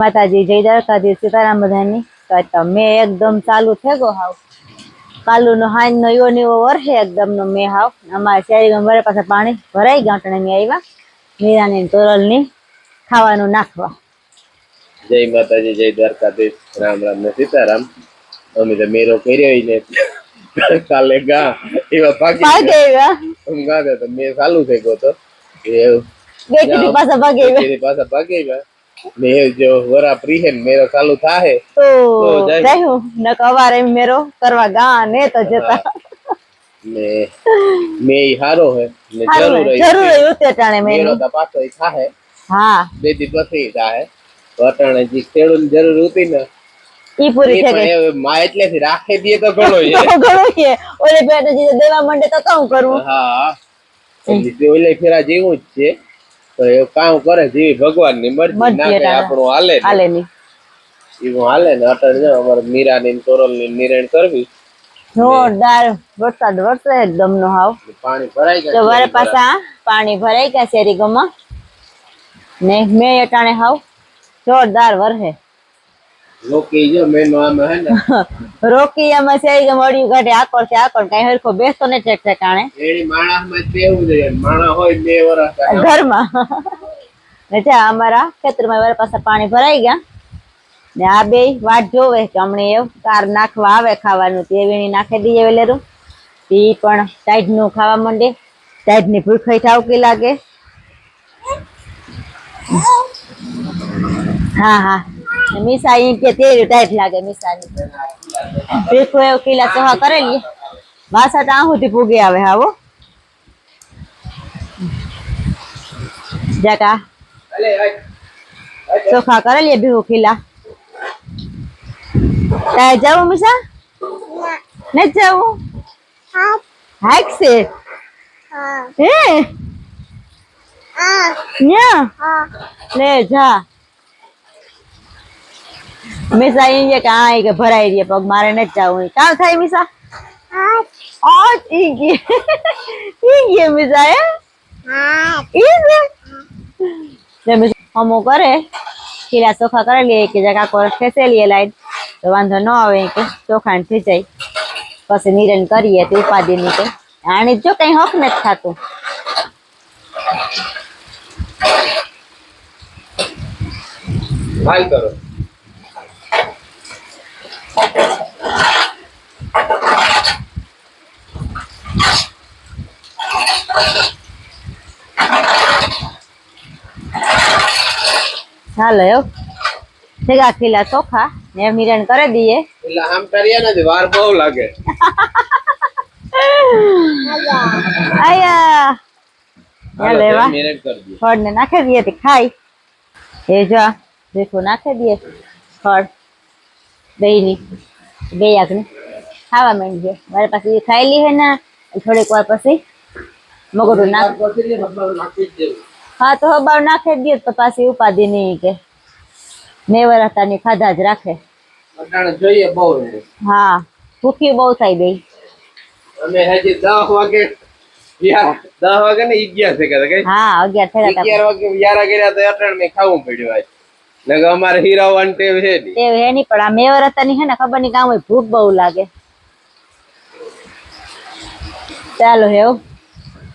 માતાજી જય દ્વારકાધીશ સીતારામ બધાની તો મેં એકદમ ચાલુ થઈ ગયો હાવ કાલુ નો હાંજ નો એવો ને એવો વરસે એકદમ નો મેં હાવ અમારા શેરી મારે પાસે પાણી ભરાઈ ગયા ટણે મેં આવ્યા મીરાની તોરલ ની ખાવાનું નાખવા જય માતાજી જય દ્વારકાધીશ રામ રામ ને સીતારામ અમે તો મેરો કર્યો ને કાલે ગા એવા ભાગી ગયા તો મેં ચાલુ થઈ ગયો તો બેટી પાછા ભાગી ગયા મેં જો વરા પ્રીહેન મેરો ચાલુ થાહે તો જાયું ન કવારે મેરો કરવા ગા ને તો જતા મે હારો હે ને જરૂર ઉતે ટાણે મેરો તો પાછો થાહે હા બેટી પછી થાહે વટાણે જી ખેડૂત જરૂર ઉતી ને ઈ પૂરી થઈ ગઈ માં એટલેથી રાખે દે તો ઘણો છે ઓલે બેટા જી દેવા માંડે તો કામ કરવું હા એટલે ઓલે ફેરા જેવું જ છે તો એ કામ કરે જેવી ભગવાન ની મરજી નાખે આપણું હાલે ની એવું હાલે ને અટણ જો અમારે મીરા ની તોરલ ની નિરણ કરવી જોરદાર વરસાદ વરસે એકદમ નો હાવ પાણી ભરાઈ ગયા સવારે પાછા પાણી ભરાઈ ગયા શેરી ગમાં ને મેં અટાણે હાવ જોરદાર વરસે રોકી જો મેનો આમ હે ને રોકી આમાં શેરી ગમ અડી ગાડે આકોર કઈ હરખો બેસતો ને ઠેકાણે એની માણસ માં તેવું જોઈએ માણસ હોય 2 વર્ષ ઘરમાં ને જા અમારા ખેતરમાં વાર પાછા પાણી ભરાઈ ગયા ને આ બે વાટ જોવે કે હમણે એવું કાર નાખવા આવે ખાવાનું તે વીણી નાખી દઈએ વેલેરું ઈ પણ ટાઈટ નું ખાવા માંડે ટાઈટ ની ભૂખાઈ ઠાવકી લાગે હા મીસા ઈ કે તેરી ટાઈટ લાગે મીસાની ભીખો એવું કિલા ચહા કરેલી વાસા તો આહુથી પૂગી આવે હાવો જાકા ચોખા કરેલી ભીખો કિલા તારે જાવું મીસા ને જાવું હાક છે હે ન્યા લે જા મીસા ઈ કે આ કે ભરાઈ રહી પગ મારે ન જાવું કામ થાય મીસા આ ઈ કે મીસા હે ઈ ને હમો કરે કિલા ચોખા કરે લે કે જગા કોર ખેસેલી લાઈટ તો વાંધો ન આવે કે ચોખાણ થઈ જાય પછી નિરણ કરીએ તો ઉપાધિ ની કે આને જો કઈ હક નથી થતું હાલ કરો ચાલો એવું ભેગા કિલા ચોખા ને મિરણ કરી દઈએ એટલે આમ કર્યા નથી વાર બહુ લાગે આયા લેવા મિરણ કરી દે ફળ ને નાખી દઈએ તે ખાઈ એ જો દેખો નાખી દઈએ ફળ દહીં બે આગને ખાવા માંડીએ મારે પાસે એ ખાયેલી હે ને થોડીક વાર પછી મગડું હા તો હબાવ નાખી દઈએ તો પાછી ઉપાધિ નહીં કે નેવર હતા ની ખાધા જ રાખે જોઈએ બહુ હા ભૂખી બહુ થઈ ગઈ અમે હજી 10 વાગે 10 વાગે ને 11 છે કે હા 11 થયા 11 વાગે યારા કર્યા તો અટણ મે ખાવું પડ્યું આજ નકે અમારે હીરાવાન ટેવ હે ની પણ આ મેવર હતા ની હે ને ખબર ની કામ હોય ભૂખ બહુ લાગે ચાલો હેવ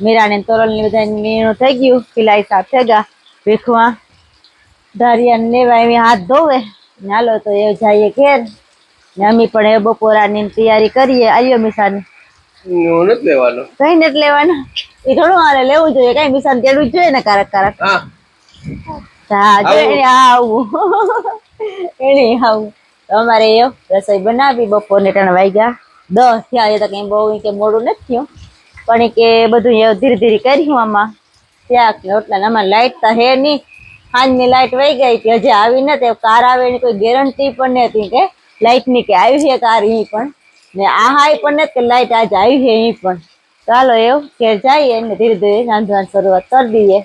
મીરાને તોરલ ની બધા નીણું થઈ ગયું કિલાઈ સાફ થઈ ગયા ભીખવા ધારિયા લેવા એવી હાથ ધોવે હાલો તો એ જઈએ ઘેર ને અમે પણ એ બપોરાની તૈયારી કરીએ આવ્યો મિસાની નથી લેવાનો કઈ નથી લેવાનું એ થોડું મારે લેવું જોઈએ કઈ મિસાન તેડવું જોઈએ ને કારક હા એને આવું એને આવું અમારે એવું રસોઈ બનાવી બપોરને 3 વાગ્યા 10 થયા તો કઈ બહુ કે મોડું નથી થયું પણ કે બધું એવું ધીરે ધીરે કર્યું આમાં ત્યાં એટલા અમારે લાઈટ તો હે નહીં હાજની લાઈટ વહી ગઈ હતી હજી આવી નથી કાર આવે એની કોઈ ગેરંટી પણ નથી કે લાઈટ ની કે આવી છે કાર અહીં પણ ને આ હાઈ પણ નથી કે લાઈટ આજે આવી છે અહીં પણ ચાલો એવું કે જઈએ ને ધીરે ધીરે રાંધવાની શરૂઆત કરી દઈએ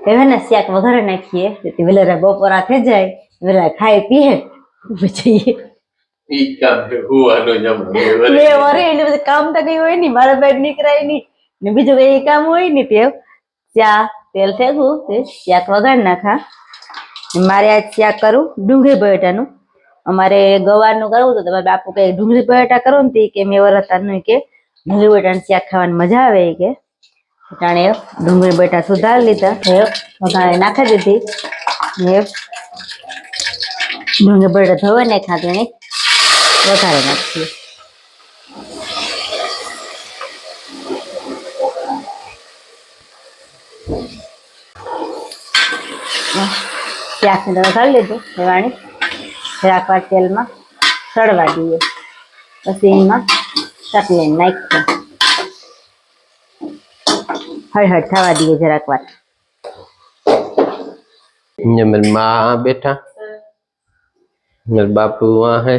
હવે ને શાક વઘારે નાખીએ તેથી વેલેરા બપોરા થઈ જાય વેલા ખાઈ પીએ પછી કામ તો કઈ હોય નઈ મારા બેડ નીકળાય નઈ ને બીજું કઈ કામ હોય ને તે ચા તેલ ફેંકવું શાક વઘાર નાખા મારે આજ શાક કરું ડુંગળી બટેટાનું. અમારે ગવારનું કરવું તો તમારે બાપુ કે ડુંગળી બટેટા કરો ને કે મેં વરતાનું કે ડુંગળી બટેટાનું શાક ખાવાની મજા આવે કે જાણે ડુંગળી બટેટા સુધારી લીધા વઘારે નાખી દીધી ડુંગળી બટેટા ધોઈ નાખ્યા તેને વઘારે નાખીએ. શાકને વઘારી લીધું રેવાણી જરાક વાર તેલમાં સળવા દઈએ પછી એમાં ચટણી નાખીએ હળહળ થવા દઈએ જરાક વાર. मेरी माँ बैठा मेरे बापू वहाँ है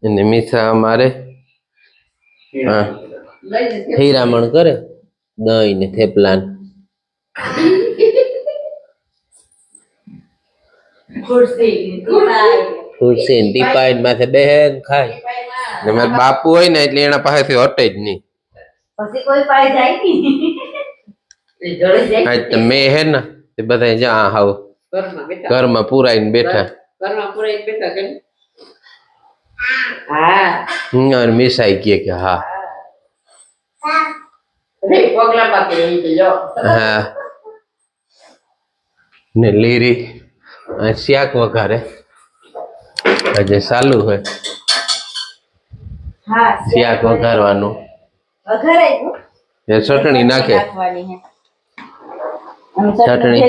અને મીઠા અમારે હીરામણ કરે દહીં ને થેપલાન ખુરશી ને ટીપાઈ માથે બેહેન ખાય ને મારા બાપુ હોય ને એટલે એના પાસેથી હટે જ નહીં. પછી કોઈ પાઈ જાય આજ તો મેં હે ને તે બધા જ્યાં હાવ ઘરમાં પુરાઈને બેઠા અને મિસાઈ કે હા હા ને લીરી શાક વઘારે આજે ચાલુ હોય શાક વઘારવાનું એ ચટણી નાખે ચટણી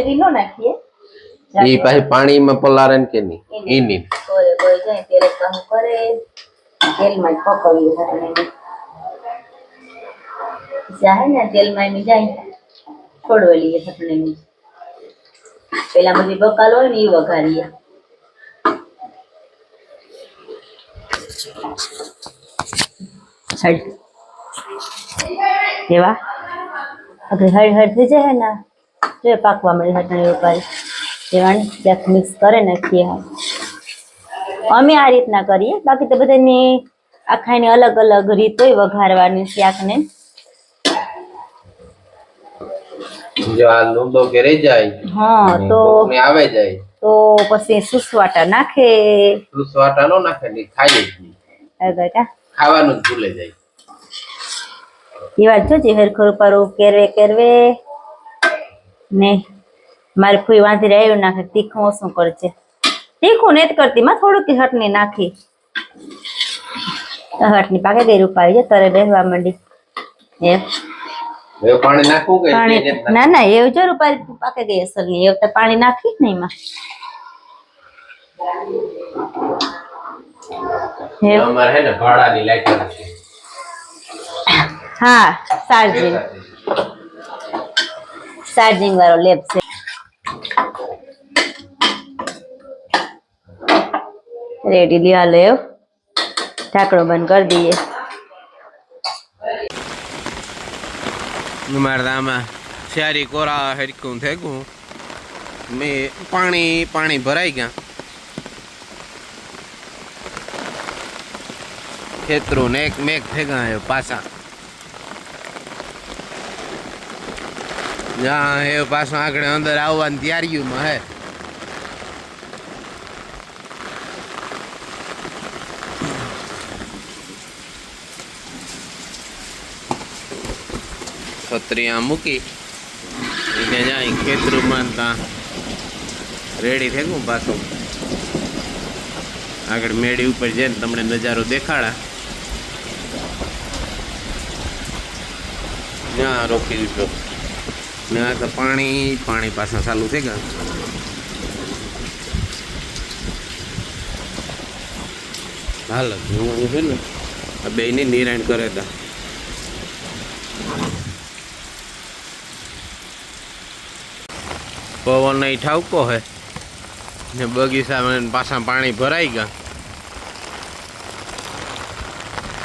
ઈ પાછી પાણીમાં પલારે ને કે નહીં ઈની તેલમાં પકવીએ જાય ને તેલમાં એમ જાય છોડવા લઈએ ચટણી પેલા બધી બકાલ હોય ને એ વઘારીએ. એવા અગર હળ થઈ જાય ને જો પાકવા મળે ચટણી ઉપાડી એવાને ત્યાં મિક્સ કરે નાખીએ. અમે આ રીતના કરીએ બાકી તો બધાની આખાની અલગ અલગ રીત હોય વઘારવાની શાકને. જો આ લૂંદો કે રહી જાય હા તો આવે જાય તો પછી સુસવાટા નાખે. સુસવાટા નો નાખે ને ખાઈ જ નહીં ખાવાનું જ ભૂલે જાય. એ વાત જોજે હરખર ઉપર કેરવે કેરવે ને મારી ફૂઈ વાંધી રહ્યું નાખે તીખું ઓછું કરજે. તીખું ને જ કરતી માં થોડુંક હટની નાખી હટની પાકે ગઈ રૂપાવી છે તરે બેસવા માંડી પાણી નાખવું કે ના ના એવું જો રૂપારી પાકે ગઈ અસલ ની એવું તો પાણી નાખી ને એમાં અમારે હે ને ભાડાની લાઈટ છે. હા ચાર્જિંગ વાળો લેબ છે. રેડી લ્યો હાલો એવું ઢાંકણો બંધ કરી દઈએ. મારે આમાં સારી કોરા હરકું થઈ ગયું મેં પાણી ભરાઈ ગયા ખેતરું ને એક મેઘ ભેગા આવ્યો પાછા જ્યાં એ પાછું આગળ અંદર આવવાની તૈયારીમાં હે. છત્રીયા મૂકી એને જાય ખેતરમાં ત્યાં રેડી થઈ ગયું પાછું આગળ મેળી ઉપર જઈને તમને નજારો દેખાડા જ્યાં રોકી દીધો ને તો પાણી પાછા ચાલુ થઈ ગયા. હાલ છે ને આ બેયની નિરાણ કરે હતા. પવન નહીં ઠાવકો હે ને બગીચામાં પાછા પાણી ભરાઈ ગયા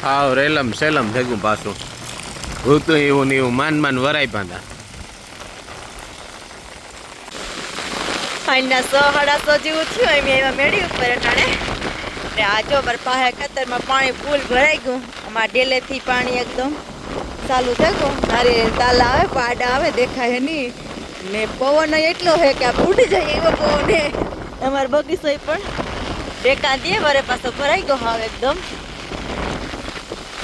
હાવ રેલમ સેલમ થઈ ગયું પાછું હતું એવું ને એવું માન વરાઈ પાંદા. સાંજના 6:30 જેવું થયું એમ એમાં મેળી ઉપર અટાણે ને આ જો મારા પાસે ખેતરમાં પાણી ફૂલ ભરાઈ ગયું. અમારા ડેલેથી પાણી એકદમ ચાલુ થઈ ગયું. મારે તાલા આવે પાડા આવે દેખાય નહીં ને પવન એટલો હે કે આ ફૂટી જાય એવો પવન હે અમારો બગીચો પણ ટેકા દે મારે પાછો ભરાઈ ગયો હાવ એકદમ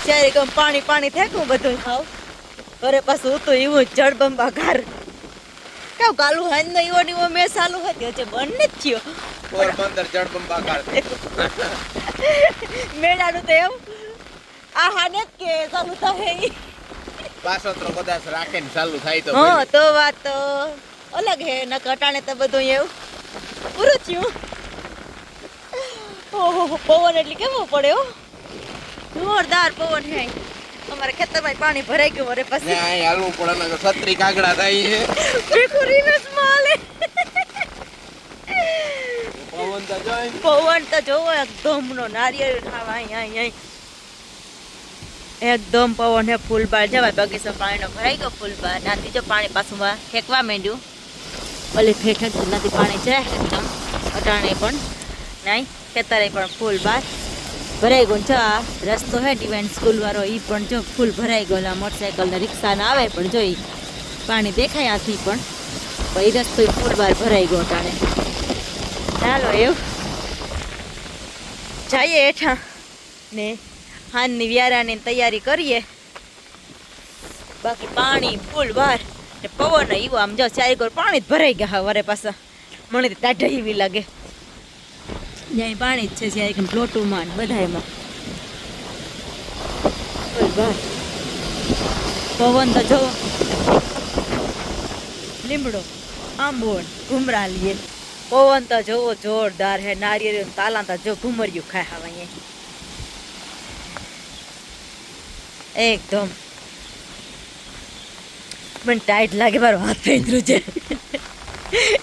ચારે ગમ પાણી પાણી ફેંકું બધું હાવ ઘરે પાછું હતું એવું જળબંબાકાર કેવું કાલું હાન નો એવો ને એવો મેં ચાલુ હતી હજે બંધ નથી થયો પોરબંદર જળબંબાકાર મેળાનું તો એમ આ હાને જ કે ચાલુ થાય પાસોતરો કદાચ રાખે ને ચાલુ થાય તો હા તો વાત તો અલગ હે ન કટાણે તો બધું એવું પૂરું થયું ઓહો પવન એટલે કેવો પડ્યો જોરદાર પવન હે અમારા ખેતરમાં પાણી ભરાઈ ગયું અરે પછી અહીં હાલવું પડે ને છત્રી કાગડા થાય છે ભીખુરીને સ્માલે પવન તો જોઈ પવન તો જોવો એકદમ નો નારિયેળ ખાવા અહીં એકદમ પવન હે ફૂલ બાર જવાય બગીચો પાણીનો ભરાઈ ગયો ફૂલ બાર નાથી જો પાણી પાછું ફેંકવા માંડ્યું ઓલી ફેંક નથી પાણી છે એકદમ અટાણે પણ નહીં ખેતરે પણ ફૂલ બાર ભરાઈ ગયું છે આ રસ્તો હે ડિવાઇન સ્કૂલ વાળો એ પણ જો ફૂલ ભરાઈ ગયો મોટરસાઇકલ ને રિક્ષા ને આવે પણ જોઈ પાણી દેખાય આથી પણ એ રસ્તો ફૂલ બાર ભરાઈ ગયો અટાણે ચાલો એવું જઈએ હેઠા ને હાનની વ્યારાની તૈયારી કરીએ બાકી પાણી ફૂલ બાર ને પવન એવો આમ જો ચારે કોર પાણી જ ભરાઈ ગયા વરે પાછા મને તો ટાઢા એવી લાગે જ્યાં પાણી જ છે જ્યારે પ્લોટુમાં બધામાં ફૂલ બાર પવન તો જો લીમડો આંબો ઘુમરા લીએ પવન તો જોવો જોરદાર હે નારિયેળ તાલા તો જો ઘુમરિયું ખાય હવે અહીંયા એકદમ મને ટાઈટ લાગે મારો હાથ ફેંદરું છે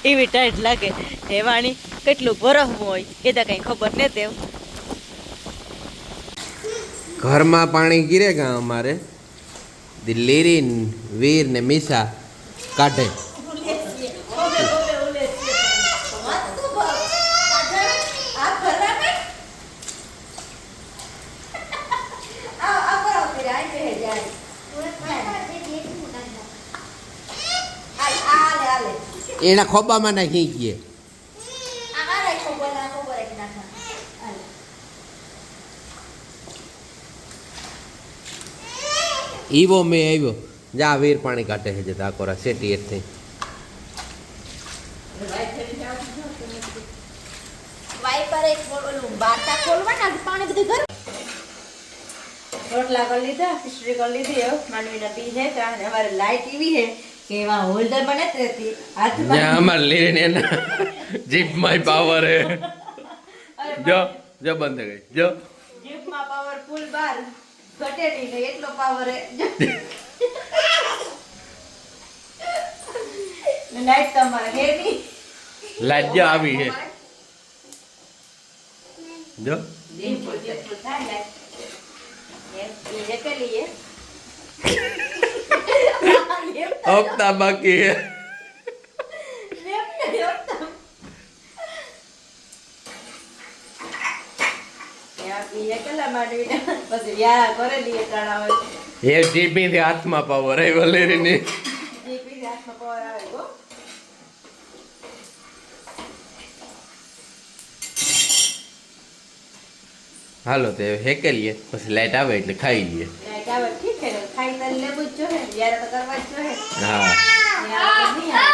એવી ટાઈટ લાગે હે વાણી કેટલું બરફ હોય એ તો કઈ ખબર નહીં તેવ ઘરમાં પાણી ગીરે ગા અમારે દિલ્હીરી વીર ને મીસા કાઢે એના ખોબામાં નાખી ગયે ઈવો મેં આવ્યો જા વીર પાણી કાઢે છે જતા કોરા સેટી એટ થઈ રોટલા કરી લીધા ખીચડી કરી લીધી માંડવીના બી છે કારણ અમારે લાઈટ એવી છે કે એમાં હોલ્ડર માં નથી રહેતી હાથમાં અમાર લેને ના જીપમાં પાવર હે જો જો બંધ ગઈ જો જીપમાં પાવર ફૂલ બાર ઘટે નહીં એટલો પાવર હે લાઈટ તો અમારે હે નહીં લાઈટ જો આવી હે જો હપ્તા બાકી હે એ જીપી થી હાથમાં પાવર આવ્યો લેરી ની હાલો તો હેકે લઈએ પછી લાઈટ આવે એટલે ખાઈ લઈએ ઠીક છે ખાઈ તો લેવું જ જોઈએ યાર તો કરવા જ જોઈએ હા